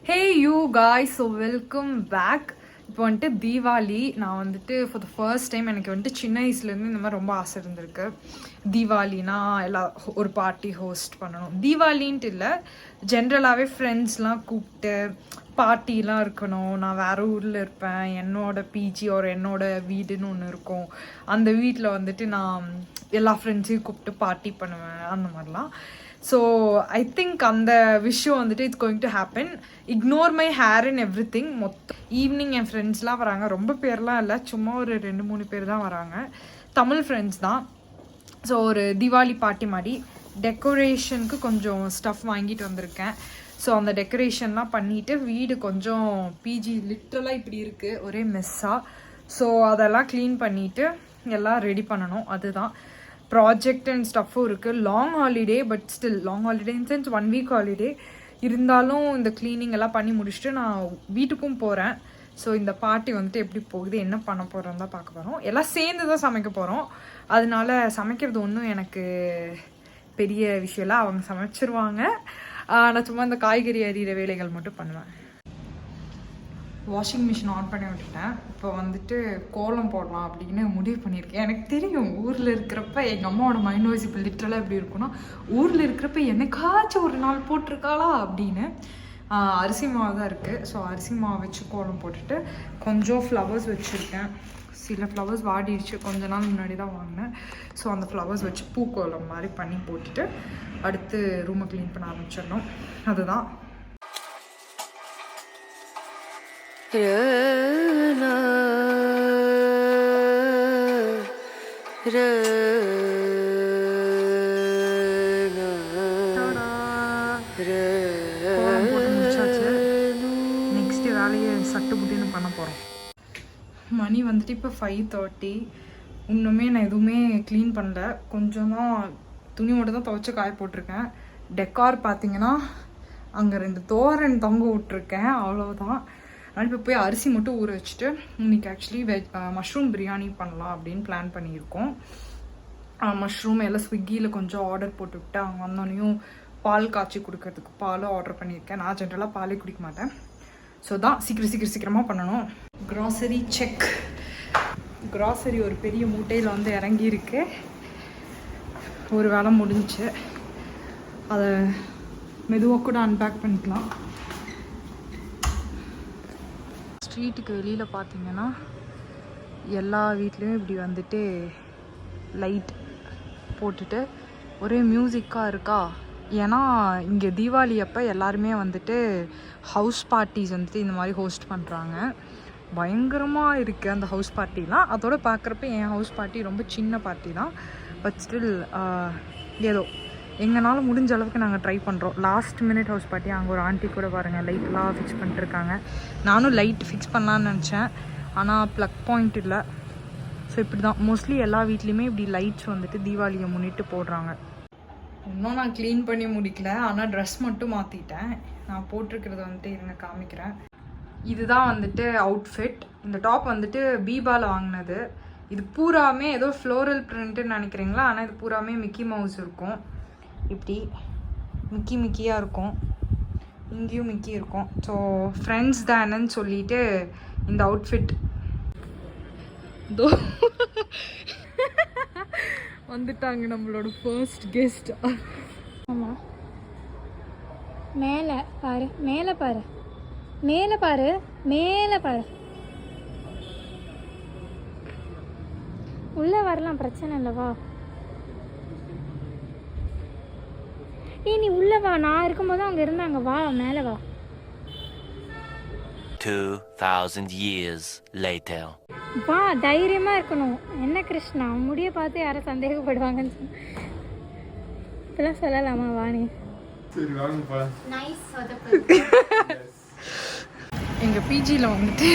Hey you guys, so welcome back. இப்போ வந்துட்டு தீபாவளி நான் வந்துட்டு ஃபார் த ஃபர்ஸ்ட் டைம் எனக்கு வந்துட்டு சின்ன வயசுலேருந்து இந்த மாதிரி ரொம்ப ஆசை இருந்திருக்கு. தீபாவளினா எல்லாம் ஒரு பார்ட்டி ஹோஸ்ட் பண்ணணும். தீபாவளின்ட்டு இல்லை, ஜென்ரலாகவே ஃப்ரெண்ட்ஸ்லாம் கூப்பிட்டு பார்ட்டிலாம் இருக்கணும். நான் வேறு ஊரில் இருப்பேன், என்னோட பிஜி ஒரு என்னோட வீடுன்னு ஒன்று இருக்கும். அந்த வீட்டில் வந்துட்டு நான் எல்லா ஃப்ரெண்ட்ஸையும் கூப்பிட்டு பார்ட்டி பண்ணுவேன், அந்த மாதிரிலாம். ஸோ ஐ திங்க் அந்த விஷயம் வந்துட்டு it's going to happen. Ignore my hair and every thing. மொத்தம் ஈவினிங் என் ஃப்ரெண்ட்ஸ்லாம் வராங்க. ரொம்ப பேர்லாம் இல்லை, சும்மா ஒரு 2-3 பேர் தான் வராங்க. தமிழ் ஃப்ரெண்ட்ஸ் தான். ஸோ ஒரு தீபாவளி பார்ட்டி மாதிரி டெக்கரேஷனுக்கு கொஞ்சம் ஸ்டஃப் வாங்கிட்டு வந்திருக்கேன். ஸோ அந்த டெக்கரேஷன்லாம் பண்ணிவிட்டு வீடு கொஞ்சம் பிஜி லிட்ரலாக இப்படி இருக்குது, ஒரே மெஸ்ஸாக. ஸோ அதெல்லாம் க்ளீன் பண்ணிவிட்டு எல்லாம் ரெடி பண்ணணும். அதுதான் ப்ராஜெக்ட் அண்ட் ஸ்டஃப்பும் இருக்குது. Long holiday, but still long holiday in sense 1 week holiday இருந்தாலும் இந்த க்ளீனிங் எல்லாம் பண்ணி முடிச்சுட்டு நான் வீட்டுக்கும் போகிறேன். ஸோ இந்த பார்ட்டி வந்துட்டு எப்படி போகுது, என்ன பண்ண போகிறோம் தான் பார்க்க போகிறோம். எல்லாம் சேர்ந்து தான் சமைக்க போகிறோம். அதனால சமைக்கிறது ஒன்றும் எனக்கு பெரிய விஷயம்ல, அவங்க சமைச்சிருவாங்க. நான் சும்மா இந்த காய்கறி அறிகிற வேலைகள் மட்டும் பண்ணுவேன். வாஷிங் மிஷின் ஆன் பண்ணி விட்டுட்டேன். இப்போ வந்துட்டு கோலம் போடலாம் அப்படின்னு முடிவு பண்ணியிருக்கேன். எனக்கு தெரியும் ஊரில் இருக்கிறப்ப எங்கள் அம்மாவோட மைண்ட் வாய்ஸ் இப்போ லிட்ரலாக எப்படி இருக்குன்னா, ஊரில் இருக்கிறப்ப என்னைக்காச்சும் ஒரு நாள் போட்டிருக்காளா அப்படின்னு. அரிசி மாவு தான் இருக்குது. ஸோ அரிசி மாவு வச்சு கோலம் போட்டுட்டு கொஞ்சம் ஃப்ளவர்ஸ் வச்சுருக்கேன். சில ஃப்ளவர்ஸ் வாடிடுச்சு, கொஞ்ச நாள் முன்னாடி தான் வாங்கினேன். ஸோ அந்த ஃப்ளவர்ஸ் வச்சு பூக்கோலம் மாதிரி பண்ணி போட்டுட்டு அடுத்து ரூமை க்ளீன் பண்ண ஆரம்பிச்சிடணும். அதுதான் நெக்ஸ்ட் வேலையை சட்டு புட்டின்னு பண்ண போகிறோம். மணி வந்துட்டு இப்போ 5:30. இன்னுமே நான் எதுவுமே க்ளீன் பண்ணல. கொஞ்சம் தான் துணி மட்டும் தான் துவைச்சி காய போட்டிருக்கேன். டெக்கார் பார்த்தீங்கன்னா அங்கே 2 தோரன் தொங்க விட்டுருக்கேன், அவ்வளோதான். அதனால் இப்போ போய் அரிசி மட்டும் ஊற வச்சுட்டு இன்றைக்கி ஆக்சுவலி மஷ்ரூம் பிரியாணி பண்ணலாம் அப்படின்னு பிளான் பண்ணியிருக்கோம். மஷ்ரூம் எல்லாம் ஸ்விக்கியில் கொஞ்சம் ஆர்டர் போட்டுவிட்டு அவங்க வந்தோடனையும் பால் காய்ச்சி கொடுக்கறதுக்கு பாலும் ஆர்டர் பண்ணியிருக்கேன். நான் ஜென்ரலாக பாலே குடிக்க மாட்டேன். ஸோ தான் சீக்கிரமாக பண்ணணும். Grocery check. க்ராசரி ஒரு பெரிய மூட்டையில் வந்து இறங்கியிருக்கு. ஒரு வேலை முடிஞ்சு அதை மெதுவாக கூட அன்பேக் பண்ணிக்கலாம். ஸ்ட்ரீட்டுக்கு வெளியில் பார்த்தீங்கன்னா எல்லா வீட்லேயும் இப்படி வந்துட்டு லைட் போட்டுட்டு ஒரே மியூசிக்காக இருக்கா. ஏன்னா இங்கே தீபாவளி அப்போ எல்லாருமே வந்துட்டு ஹவுஸ் பார்ட்டிஸ் வந்துட்டு இந்த மாதிரி ஹோஸ்ட் பண்ணுறாங்க. பயங்கரமாக இருக்குது அந்த ஹவுஸ் பார்ட்டிலாம். அதோடு பார்க்குறப்ப என் ஹவுஸ் பார்ட்டி ரொம்ப சின்ன பார்ட்டி தான். பட் ஸ்டில் ஏதோ எங்களால் முடிஞ்ச அளவுக்கு நாங்கள் ட்ரை பண்ணுறோம். Last minute house party. அங்கே ஒரு ஆண்டி கூட பாருங்கள் லைட்லாம் ஃபிக்ஸ் பண்ணிட்டுருக்காங்க. நானும் லைட் ஃபிக்ஸ் பண்ணலான்னு நினச்சேன், ஆனால் ப்ளக் பாயிண்ட் இல்லை. ஸோ இப்படி தான் மோஸ்ட்லி எல்லா வீட்லேயுமே இப்படி லைட்ஸ் வந்துட்டு தீபாவளியை முன்னிட்டு போடுறாங்க. இன்னும் நான் க்ளீன் பண்ணி முடிக்கல, ஆனால் ட்ரெஸ் மட்டும் மாற்றிட்டேன். நான் போட்டிருக்கிறத வந்துட்டு இருங்க காமிக்கிறேன். இதுதான் வந்துட்டு அவுட்ஃபிட். இந்த டாப் வந்துட்டு பீபாவில் வாங்கினது. இது பூராமே ஏதோ ஃப்ளோரல் பிரிண்ட்டுன்னு நினைக்கிறீங்களா, ஆனால் இது பூராமே மிக்கி மவுஸ் இருக்கும். இப்படி மிக்கியாக இருக்கும், இங்கேயும் மிக்கி இருக்கும். ஸோ ஃப்ரெண்ட்ஸ் தானேன்னு சொல்லிட்டு இந்த அவுட்ஃபிட் தோ வந்துட்டாங்க நம்மளோட ஃபர்ஸ்ட் கெஸ்ட். ஆமாம், மேலே பாரு, மேலே பாரு, மேலே பாரு, மேலே பாரு. உள்ளே வரலாம், பிரச்சனை இல்லைவா? நீ உள்ள வா, நான் இருக்கும்போது அவங்க இருந்தாங்க. வா மேலே வா. 2000 years later. வா, தைரியமா இருக்கணும். என்ன கிருஷ்ணா, முடிய பார்த்து யாரும் சந்தேகப்படுவாங்கன்னு இப்பெல்லாம் சொல்லலாமா? வா நீ. எங்க பிஜியில் வந்துட்டு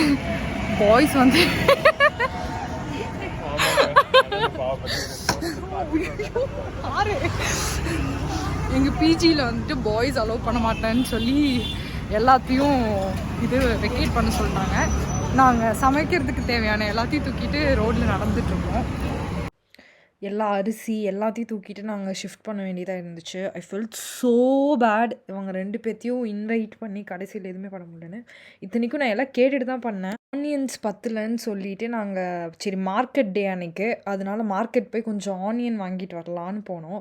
பாய்ஸ் வந்து எங்கள் பிஜியில் வந்துட்டு பாய்ஸ் அலோவ் பண்ண மாட்டேன்னு சொல்லி எல்லாத்தையும் இது வெக்கேட் பண்ண சொல்லிட்டாங்க. நாங்கள் சமைக்கிறதுக்கு தேவையான எல்லாத்தையும் தூக்கிட்டு ரோட்டில் நடந்துட்டுருக்கோம். எல்லா அரிசி எல்லாத்தையும் தூக்கிட்டு நாங்கள் ஷிஃப்ட் பண்ண வேண்டியதாக இருந்துச்சு. I felt so bad. இவங்க 2 பேர்த்தையும் இன்வைட் பண்ணி கடைசியில் எதுவுமே பண்ண முடியலன்னு. இத்தனைக்கும் நான் எல்லாம் கேட்டுட்டு தான் பண்ணேன். ஆனியன்ஸ் பத்தலைன்னு சொல்லிட்டு நாங்கள் சரி மார்க்கெட் டே அன்னைக்கு, அதனால மார்க்கெட் போய் கொஞ்சம் ஆனியன் வாங்கிட்டு வரலான்னு போனோம்.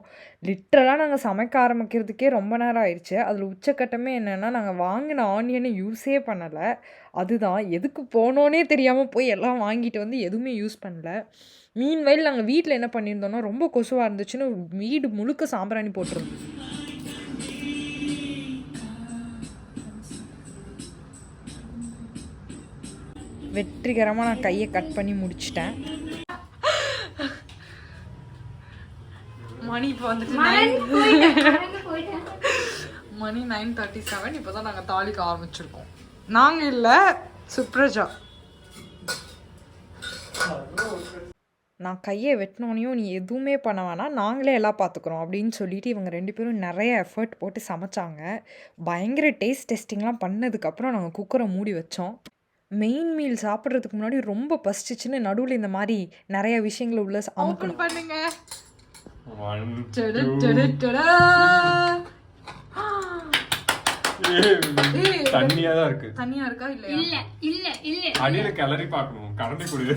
லிட்ரலாக நாங்கள் சமைக்க ஆரம்பிக்கிறதுக்கே ரொம்ப நேரம் ஆயிடுச்சு. அதில் உச்சக்கட்டமே என்னென்னா, நாங்கள் வாங்கின ஆனியனை யூஸே பண்ணலை. அதுதான் எதுக்கு போனோன்னே தெரியாமல் போய் எல்லாம் வாங்கிட்டு வந்து எதுவுமே யூஸ் பண்ணல. மீன்வைல் நாங்கள் வீட்டில் என்ன பண்ணியிருந்தோம்னா, ரொம்ப கொசுவாக இருந்துச்சுன்னு வீடு முழுக்க சாம்பிராணி போட்டிருந்தோம். வெற்றிகரமாக நான் கையை கட் பண்ணி முடிச்சிட்டேன். மணி இப்போ வந்துட்டு மணி 9:37. இப்போ தான் நாங்கள் தாளிக்க ஆரம்பிச்சிருக்கோம். நாங்கள் இல்லை, சுப்ரஜா. நான் கையை வெட்டினோனையும் நீ எதுவுமே பண்ண வேணாம், நாங்களே எல்லாம் பார்த்துக்குறோம் அப்படின்னு சொல்லிட்டு இவங்க 2 பேரும் நிறைய எஃபர்ட் போட்டு சமைச்சாங்க. பயங்கர டேஸ்ட் டெஸ்டிங்லாம் பண்ணதுக்கப்புறம் நாங்கள் குக்கரை மூடி வச்சோம். மெயின் மீல் சாப்பிட்றதுக்கு முன்னாடி ரொம்ப பசிச்சுன்னு நடுவில் இந்த மாதிரி நிறைய விஷயங்களை உள்ள அமுக்கணும். பண்ணுங்க. தண்ணியா தான் இருக்கு. தண்ணியா இருக்கா? இல்ல இல்ல இல்ல இல்ல அடியில கிளறி பார்க்கணும். கரண்டி குடு.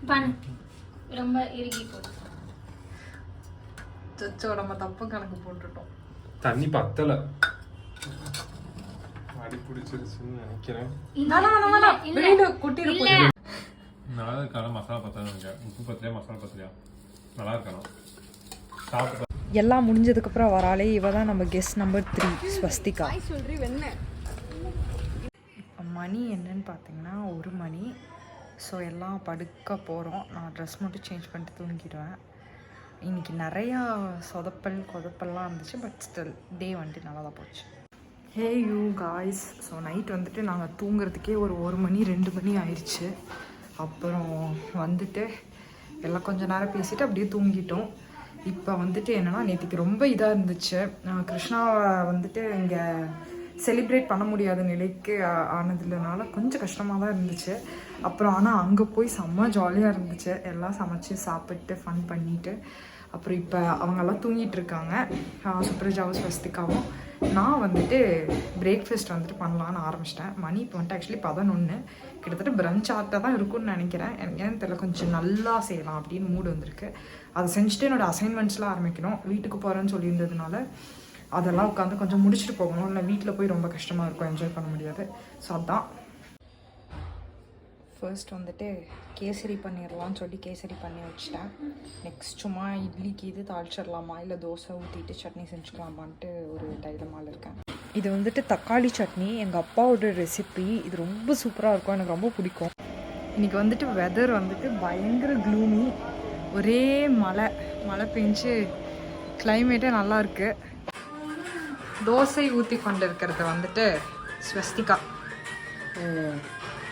பண்ணு. ரொம்ப இறுகி போடு. சச்சோ, நம்ம தப்பு கணக்கு போட்டுட்டோம். தண்ணி பத்தல. அடி பிடிச்சிருச்சுன்னு நினைக்கிறேன். வெளியில கொட்டிருப்போம். நல்லா இருக்கான மசாலா பத்தல. உப்பு பத்தலையா மசாலா பத்தலையா? நல்லா இருக்கணும். சாப்பிட்டு எல்லாம் முடிஞ்சதுக்கப்புறம் வராளே இவ தான் நம்ம கெஸ்ட் நம்பர் 3 ஸ்வஸ்திகா. மணி என்னன்னு பார்த்தீங்கன்னா 1 மணி. ஸோ எல்லாம் படுக்க போகிறோம். நான் ட்ரெஸ் மட்டும் சேஞ்ச் பண்ணிட்டு தூங்கிடுவேன். இன்றைக்கி நிறையா கொதப்பல்லாம் இருந்துச்சு. பட் ஸ்டில் டே வந்துட்டு நல்லா தான் போச்சு. Hey you guys. So night வந்துட்டு நாங்கள் தூங்குறதுக்கே ஒரு 1 மணி 2 மணி ஆயிடுச்சு. அப்புறம் வந்துட்டு எல்லாம் கொஞ்சம் நேரம் பேசிவிட்டு அப்படியே தூங்கிட்டோம். இப்போ வந்துட்டு என்னென்னா, நேற்றுக்கு ரொம்ப இதாக இருந்துச்சு. கிருஷ்ணாவை வந்துட்டு இங்கே செலிப்ரேட் பண்ண முடியாத நிலைக்கு ஆனதுனால கொஞ்சம் கஷ்டமாக தான் இருந்துச்சு. அப்புறம் ஆனால் அங்கே போய் செம்ம ஜாலியாக இருந்துச்சு. எல்லாம் சமைச்சு சாப்பிட்டு ஃபன் பண்ணிவிட்டு அப்புறம் இப்போ அவங்கெல்லாம் தூங்கிட்டு இருக்காங்க. சுப்ரஜாவும் ஸ்வஸ்திகாவும். நான் வந்துட்டு பிரேக்ஃபாஸ்ட் வந்துட்டு பண்ணலான்னு ஆரம்பிச்சிட்டேன். மணி இப்போ வந்துட்டு ஆக்சுவலி 11. கிட்டத்தட்ட பிரஞ்ச் ஆர்ட்டாக தான் இருக்கும்னு நினைக்கிறேன். எனக்கு ஏன்னு தெரியல, கொஞ்சம் நல்லா செய்யலாம் அப்படின்னு மூடு வந்திருக்கு. அதை செஞ்சுட்டு என்னோடய அசைன்மெண்ட்ஸ்லாம் ஆரம்பிக்கணும். வீட்டுக்கு போகிறேன்னு சொல்லியிருந்ததுனால அதெல்லாம் உட்காந்து கொஞ்சம் முடிச்சுட்டு போகணும். இல்லை வீட்டில் போய் ரொம்ப கஷ்டமாக இருக்கும், என்ஜாய் பண்ண முடியாது. ஸோ அதான் ஃபர்ஸ்ட் வந்துட்டு கேசரி பண்ணிடலான்னு சொல்லி கேசரி பண்ணி வச்சுட்டேன். நெக்ஸ்ட் சும்மா இட்லிக்கு இது தாளிச்சிடலாமா இல்லை தோசை ஊற்றிட்டு சட்னி செஞ்சுக்கலாமான்ட்டு ஒரு டைலமாவில் இருக்கேன். இது வந்துட்டு தக்காளி சட்னி, எங்கள் அப்பாவோட ரெசிபி. இது ரொம்ப சூப்பராக இருக்கும், எனக்கு ரொம்ப பிடிக்கும். இன்றைக்கி வந்துட்டு வெதர் வந்துட்டு பயங்கர க்ளூமி. ஒரே மழை பெஞ்சு கிளைமேட்டே நல்லாயிருக்கு. தோசை ஊற்றி கொண்டு இருக்கிறது வந்துட்டு ஸ்வஸ்திகா.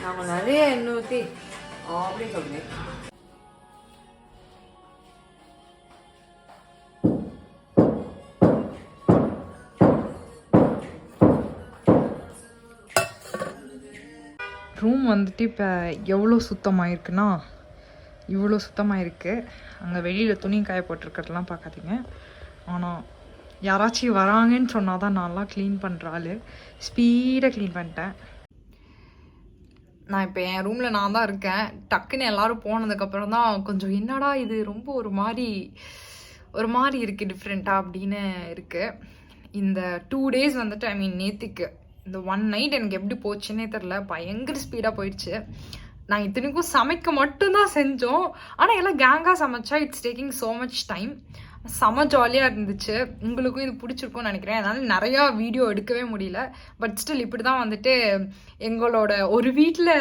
நாங்கள் நிறைய எண்ணெய் ஊற்றி அப்படி சொல்லுங்கள். ரூம் வந்துட்டு இப்போ எவ்வளோ சுத்தமாயிருக்குன்னா இவ்வளோ சுத்தமாயிருக்கு. அங்கே வெளியில் துணி காய போட்டிருக்கிறதுலாம் பார்க்காதீங்க. ஆனால் யாராச்சும் வராங்கன்னு சொன்னால் தான் நான்லாம் க்ளீன் பண்ணுற ஆள். ஸ்பீடாக க்ளீன் பண்ணிட்டேன். நான் இப்போ என் ரூமில் நான் தான் இருக்கேன். டக்குன்னு எல்லோரும் போனதுக்கப்புறம் தான் கொஞ்சம் என்னடா இது ரொம்ப ஒரு மாதிரி இருக்குது, டிஃப்ரெண்ட்டாக அப்படின்னு இருக்குது. இந்த 2 days வந்துட்டு நேற்றுக்கு இந்த 1 night எனக்கு எப்படி போச்சுன்னே தெரில. பயங்கர ஸ்பீடாக போயிடுச்சு. நாங்கள் இத்தனைக்கும் சமைக்க மட்டும்தான் செஞ்சோம். ஆனால் எல்லாம் கேங்காக சமைச்சா it's taking so much time. செம ஜாலியாக இருந்துச்சு. உங்களுக்கும் இது பிடிச்சிருக்கும்னு நினைக்கிறேன். அதனால் நிறையா வீடியோ எடுக்கவே முடியல. பட் ஸ்டில் இப்படி தான் வந்துட்டு எங்களோட ஒரு வீட்டில்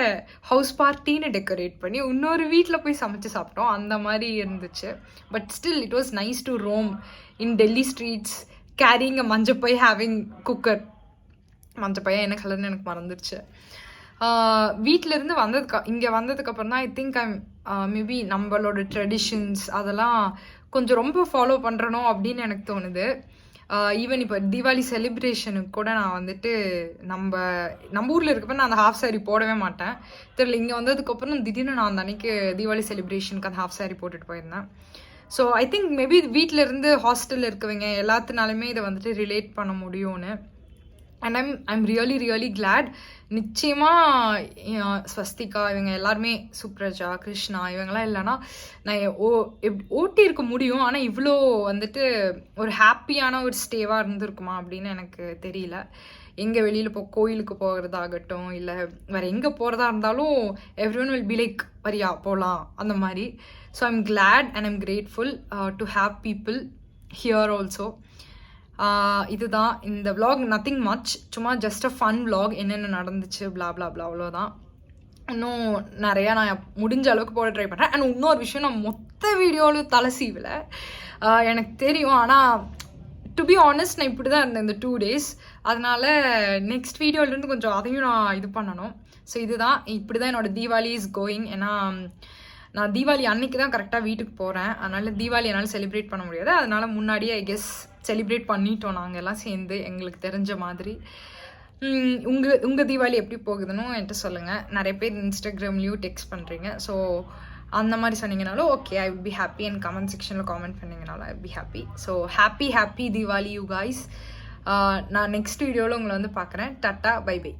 ஹவுஸ் பார்ட்டின்னு டெக்கரேட் பண்ணி இன்னொரு வீட்டில் போய் சமைச்சு சாப்பிட்டோம். அந்த மாதிரி இருந்துச்சு. But still it was nice to roam in Delhi streets carrying a manjappai having cooker. மஞ்சப்பையா என்ன கலர்னு எனக்கு மறந்துடுச்சு. வீட்டிலேருந்து இங்கே வந்ததுக்கப்புறம் தான் ஐ திங்க் மேபி நம்மளோட ட்ரெடிஷன்ஸ் அதெல்லாம் கொஞ்சம் ரொம்ப ஃபாலோ பண்ணுறனோ அப்படின்னு எனக்கு தோணுது. ஈவன் இப்போ தீபாவளி செலிப்ரேஷனுக்கு கூட நான் வந்துட்டு நம்ம ஊரில் இருக்கப்ப நான் அந்த ஹாஃப் சாரி போடவே மாட்டேன். தெரியல, இங்கே வந்ததுக்கப்புறம் திடீர்னு நான் அந்த அன்னைக்கு தீபாவளி செலிப்ரேஷனுக்கு அந்த ஹாஃப் சாரி போட்டுட்டு போயிருந்தேன். ஸோ ஐ திங்க் மேபி வீட்டில் இருந்து ஹாஸ்டலில் இருக்கவங்க எல்லாத்தினாலுமே இதை வந்துட்டு ரிலேட் பண்ண முடியும்னு. And I'm really Claude. நிச்சயமாக ஸ்வஸ்திகா இவங்க எல்லாருமே, சுப்ரஜா, கிருஷ்ணா இவங்கெல்லாம் இல்லைன்னா நான் ஓட்டி இருக்க முடியும். ஆனால் இவ்வளோ வந்துட்டு ஒரு ஹாப்பியான ஒரு ஸ்டேவாக இருந்திருக்குமா அப்படின்னு எனக்கு தெரியல. எங்கே வெளியில் கோயிலுக்கு போகிறதாகட்டும், இல்லை வேறு எங்கே போகிறதா இருந்தாலும் every one will be like வரியா போகலாம் அந்த மாதிரி. So I'm glad and I'm grateful to have people here also. இதுதான் இந்த vlog, நத்திங் மச், சும்மா ஜஸ்ட் அ ஃபன் vlog, என்னென்ன நடந்துச்சு blah blah blah அவ்வளோதான். இன்னும் நிறையா நான் முடிஞ்ச அளவுக்கு போட ட்ரை பண்ணுறேன். அண்ட் இன்னொரு விஷயம், நான் மொத்த வீடியோவில் தலை சீவில் எனக்கு தெரியும். ஆனால் டு பி ஆனஸ்ட் நான் இப்படி தான் இருந்தேன் இந்த 2 days. அதனால் நெக்ஸ்ட் வீடியோலேருந்து கொஞ்சம் அதையும் நான் இது பண்ணணும். ஸோ இதுதான், இப்படி தான் என்னோடய தீபாவளி இஸ் கோயிங். ஏன்னா நான் தீபாவளி அன்னைக்கு தான் கரெக்டாக வீட்டுக்கு போகிறேன். அதனால் தீபாவளி என்னால் செலிப்ரேட் பண்ண முடியாது. அதனால் முன்னாடியே ஐ கெஸ் செலிப்ரேட் பண்ணிட்டோம் நாங்கள் எல்லாம் சேர்ந்து எங்களுக்கு தெரிஞ்ச மாதிரி. உங்கள் தீபாவளி எப்படி போகுதுன்னு என்கிட்ட சொல்லுங்கள். நிறைய பேர் இன்ஸ்டாகிராம்லேயும் டெக்ஸ்ட் பண்ணுறீங்க. ஸோ அந்த மாதிரி சொன்னீங்கனாலும் okay, I will be happy. And comment செக்ஷனில் காமெண்ட் பண்ணிங்கனாலும் I will be happy. So happy Deepavali you guys. நான் நெக்ஸ்ட் வீடியோவில் உங்களை வந்து பார்க்குறேன். Tata, bye by.